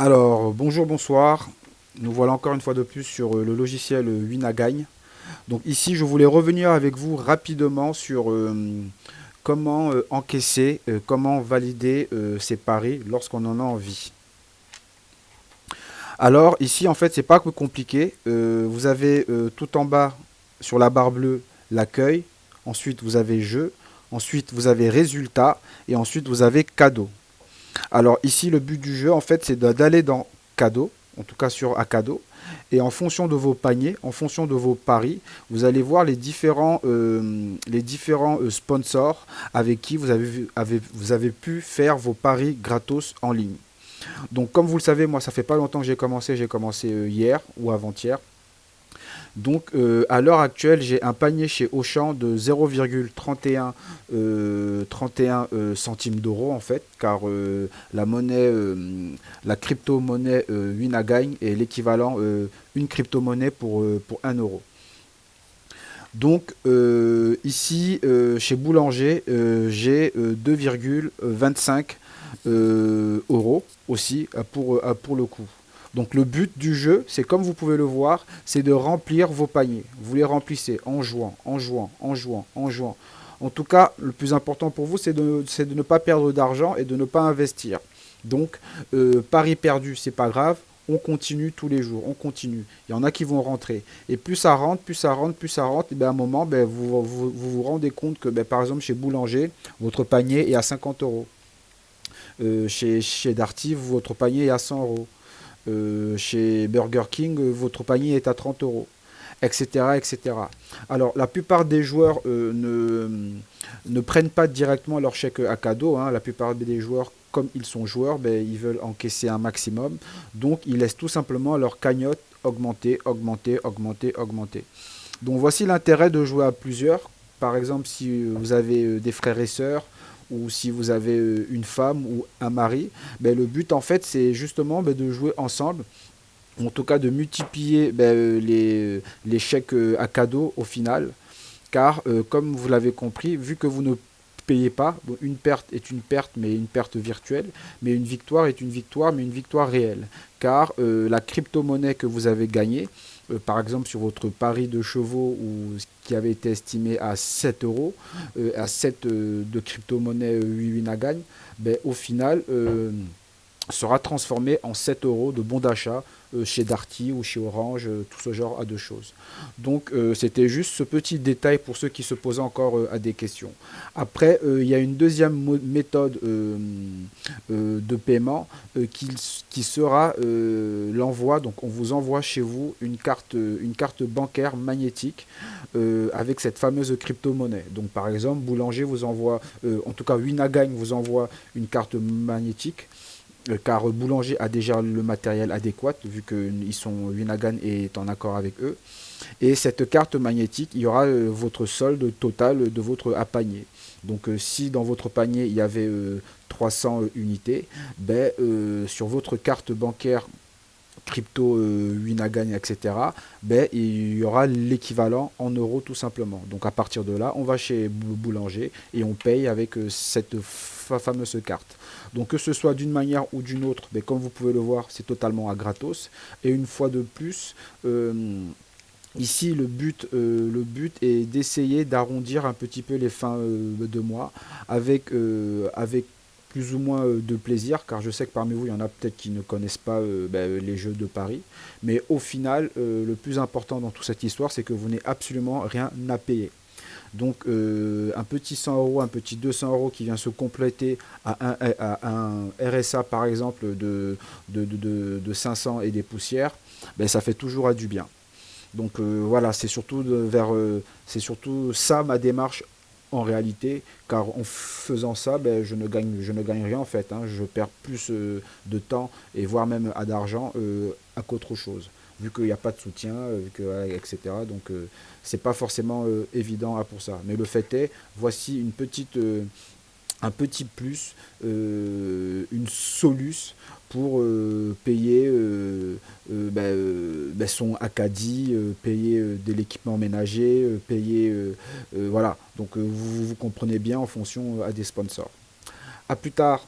Alors, bonjour, bonsoir. Nous voilà encore une fois de plus sur le logiciel Winagagne. Donc ici, je voulais revenir avec vous rapidement sur comment encaisser, comment valider ses paris lorsqu'on en a envie. Alors ici, en fait, c'est pas que compliqué. Vous avez tout en bas sur la barre bleue l'accueil. Ensuite, vous avez jeu. Ensuite, vous avez résultat. Et ensuite, vous avez cadeau. Alors ici, le but du jeu, en fait, c'est d'aller dans cadeau, en tout cas sur à cadeau, et en fonction de vos paniers, en fonction de vos paris, vous allez voir les différents sponsors avec qui vous avez pu faire vos paris gratos en ligne. Donc comme vous le savez, moi, ça fait pas longtemps que j'ai commencé hier ou avant-hier. Donc à l'heure actuelle, j'ai un panier chez Auchan de 0,31 centimes d'euros en fait, car la crypto-monnaie Winagagne est l'équivalent une crypto-monnaie pour 1 euro. Donc ici, chez Boulanger, j'ai 2,25 euros aussi pour le coup. Donc le but du jeu, c'est comme vous pouvez le voir, c'est de remplir vos paniers. Vous les remplissez en jouant, en jouant, en jouant, en jouant. En tout cas, le plus important pour vous, c'est de ne pas perdre d'argent et de ne pas investir. Donc, pari perdu, c'est pas grave. On continue tous les jours, on continue. Il y en a qui vont rentrer. Et plus ça rentre, plus ça rentre, plus ça rentre, et bien à un moment, ben, vous rendez compte que, ben, par exemple, chez Boulanger, votre panier est à 50 euros. Chez Darty, votre panier est à 100 euros. Chez Burger King, votre panier est à 30 euros, etc., etc. Alors, la plupart des joueurs ne prennent pas directement leur chèque à cadeau, hein. La plupart des joueurs, comme ils sont joueurs, ben, ils veulent encaisser un maximum. Donc, ils laissent tout simplement leur cagnotte augmenter, augmenter, augmenter, augmenter. Donc, voici l'intérêt de jouer à plusieurs. Par exemple, si vous avez des frères et sœurs, ou si vous avez une femme ou un mari, ben, le but en fait c'est justement ben, de jouer ensemble, en tout cas de multiplier ben, les chèques à cadeau au final, car comme vous l'avez compris, vu que vous ne payez pas, bon, une perte est une perte, mais une perte virtuelle, mais une victoire est une victoire, mais une victoire réelle, car la crypto-monnaie que vous avez gagnée, par exemple sur votre pari de chevaux ou qui avait été estimé à 7 euros, à 7 de crypto-monnaie Winagagne, ben, au final, sera transformé en 7 euros de bon d'achat chez Darty ou chez Orange, tout ce genre de choses. Donc c'était juste ce petit détail pour ceux qui se posaient encore à des questions. Après, il y a une deuxième méthode de paiement qui sera l'envoi. Donc on vous envoie chez vous une carte bancaire magnétique avec cette fameuse crypto-monnaie. Donc par exemple, Boulanger vous envoie, en tout cas Winagagne vous envoie une carte magnétique car Boulanger a déjà le matériel adéquat vu que Winagan est en accord avec eux. Et cette carte magnétique, il y aura votre solde total de votre panier. Donc si dans votre panier il y avait 300 unités, ben, sur votre carte bancaire crypto Winagan, etc., ben, il y aura l'équivalent en euros tout simplement. Donc à partir de là, on va chez Boulanger et on paye avec cette fameuse carte. Donc que ce soit d'une manière ou d'une autre, ben, comme vous pouvez le voir, c'est totalement à gratos. Et une fois de plus, ici, le but est d'essayer d'arrondir un petit peu les fins de mois avec plus ou moins de plaisir, car je sais que parmi vous, il y en a peut-être qui ne connaissent pas ben, les jeux de Paris. Mais au final, le plus important dans toute cette histoire, c'est que vous n'avez absolument rien à payer. Donc un petit 100 euros, un petit 200 euros qui vient se compléter à un RSA par exemple de 500 et des poussières, ben, ça fait toujours à du bien. Donc voilà, c'est surtout ça ma démarche en réalité, car en faisant ça, ben, je ne gagne rien en fait, hein. Je perds plus de temps et voire même d'argent à qu'autre chose, vu qu'il n'y a pas de soutien, etc. Donc c'est pas forcément évident pour ça. Mais le fait est, voici un petit plus, une soluce pour payer son Acadie, payer de l'équipement ménager, payer... voilà, donc vous comprenez bien en fonction à des sponsors. A plus tard.